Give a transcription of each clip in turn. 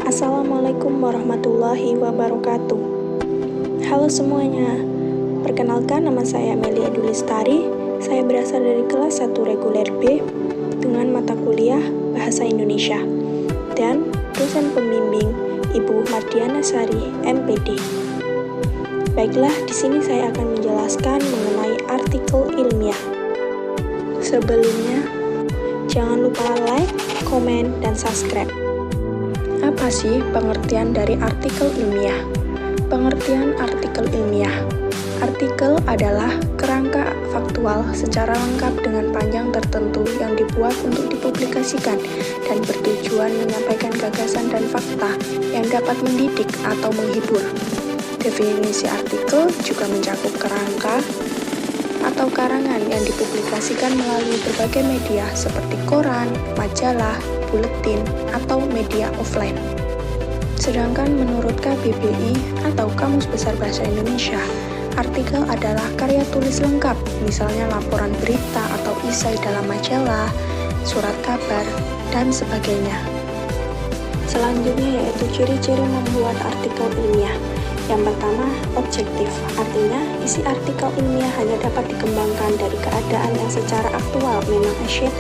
Assalamualaikum warahmatullahi wabarakatuh. Halo semuanya, perkenalkan nama saya Amelia Dwi Lestari. Saya berasal dari kelas 1 reguler B dengan mata kuliah Bahasa Indonesia dan dosen pembimbing Ibu Mardiana Sari, MPD. Baiklah, di sini saya akan menjelaskan mengenai artikel ilmiah. Sebelumnya, jangan lupa like, komen, dan subscribe. Apa sih pengertian dari artikel ilmiah? Pengertian artikel ilmiah. Artikel adalah kerangka faktual secara lengkap dengan panjang tertentu yang dibuat untuk dipublikasikan dan bertujuan menyampaikan gagasan dan fakta yang dapat mendidik atau menghibur. Definisi artikel juga mencakup kerangka atau karangan yang dipublikasikan melalui berbagai media seperti koran, majalah, buletin, atau media offline. Sedangkan menurut KBBI atau Kamus Besar Bahasa Indonesia, artikel adalah karya tulis lengkap, misalnya laporan berita atau isai dalam majalah, surat kabar, dan sebagainya. Selanjutnya yaitu ciri-ciri membuat artikel ilmiah. Yang pertama, objektif, artinya isi artikel ilmiah hanya dapat dikembangkan dari keadaan yang secara aktual memang asyik,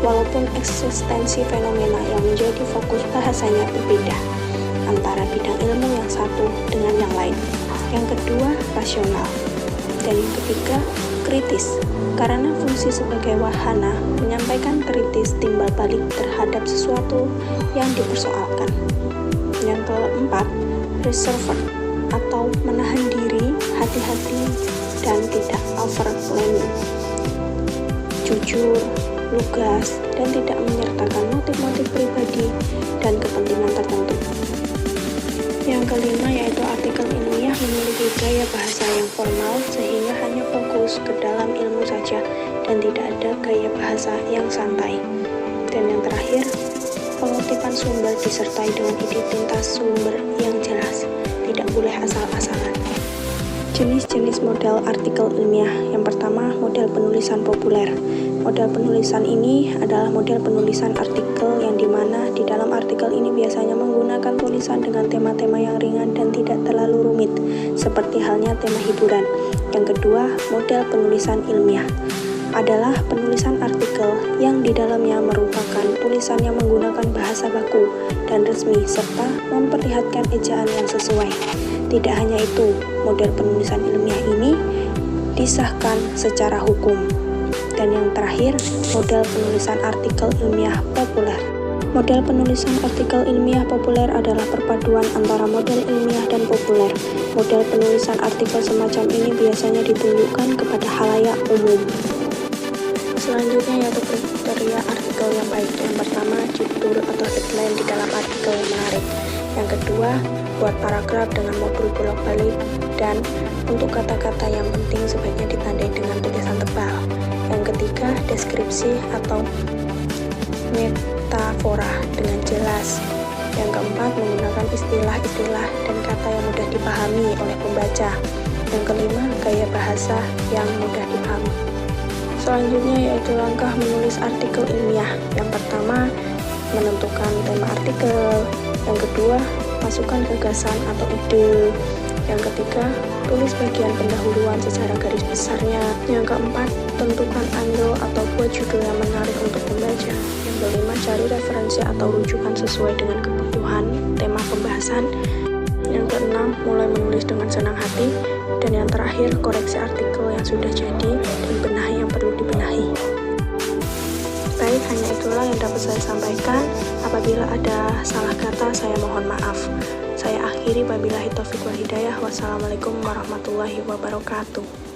walaupun eksistensi fenomena yang menjadi fokus bahasanya berbeda antara bidang ilmu yang satu dengan yang lain. Yang kedua, rasional. Dan yang ketiga, kritis, karena fungsi sebagai wahana menyampaikan kritis timbal balik terhadap sesuatu yang dipersoalkan. Yang keempat, reserved, atau menahan diri, hati-hati, dan tidak overwhelming. Jujur, lugas, dan tidak menyertakan motif-motif pribadi dan kepentingan tertentu. Yang kelima yaitu artikel ilmiah memiliki gaya bahasa yang formal sehingga hanya fokus ke dalam ilmu saja dan tidak ada gaya bahasa yang santai. Dan yang terakhir, pengutipan sumber disertai dengan identitas sumber yang jelas, tidak boleh asal-asalan. Jenis-jenis model artikel ilmiah. Yang pertama, model penulisan populer. Model penulisan ini adalah model penulisan artikel yang dimana di dalam artikel ini biasanya menggunakan tulisan dengan tema-tema yang ringan dan tidak terlalu rumit, seperti halnya tema hiburan. Yang kedua, model penulisan ilmiah adalah penulisan artikel yang di dalamnya merupakan tulisan yang menggunakan bahasa baku dan resmi serta memperlihatkan ejaan yang sesuai. Tidak hanya itu, model penulisan ilmiah ini disahkan secara hukum. Dan yang terakhir, model penulisan artikel ilmiah populer. Model penulisan artikel ilmiah populer adalah perpaduan antara model ilmiah dan populer. Model penulisan artikel semacam ini biasanya ditunjukkan kepada khalayak umum. Selanjutnya yaitu kriteria artikel yang baik. Yang pertama, judul atau headline di dalam artikel yang menarik. Yang kedua, buat paragraf dengan modul bolak-balik, dan untuk kata-kata yang penting sebaiknya ditandai dengan tulisan tebal. Yang ketiga, deskripsi atau metafora dengan jelas. Yang keempat, menggunakan istilah-istilah dan kata yang mudah dipahami oleh pembaca. Yang kelima, gaya bahasa yang mudah dipahami. Selanjutnya yaitu langkah menulis artikel ilmiah. Yang pertama, menentukan tema artikel. Yang kedua, masukkan gagasan atau ide. Yang ketiga, tulis bagian pendahuluan secara garis besarnya. Yang keempat, tentukan angle atau buat judul yang menarik untuk membaca. Yang kelima, cari referensi atau rujukan sesuai dengan kebutuhan tema pembahasan. Yang keenam, mulai menulis dengan senang hati. Dan yang terakhir, koreksi artikel yang sudah jadi dan benahi yang perlu dibenahi. Baik, hanya itulah yang dapat saya sampaikan. Apabila ada salah kata, saya mohon maaf. Saya akhiri, wabillahi taufiq wal hidayah. Wassalamualaikum warahmatullahi wabarakatuh.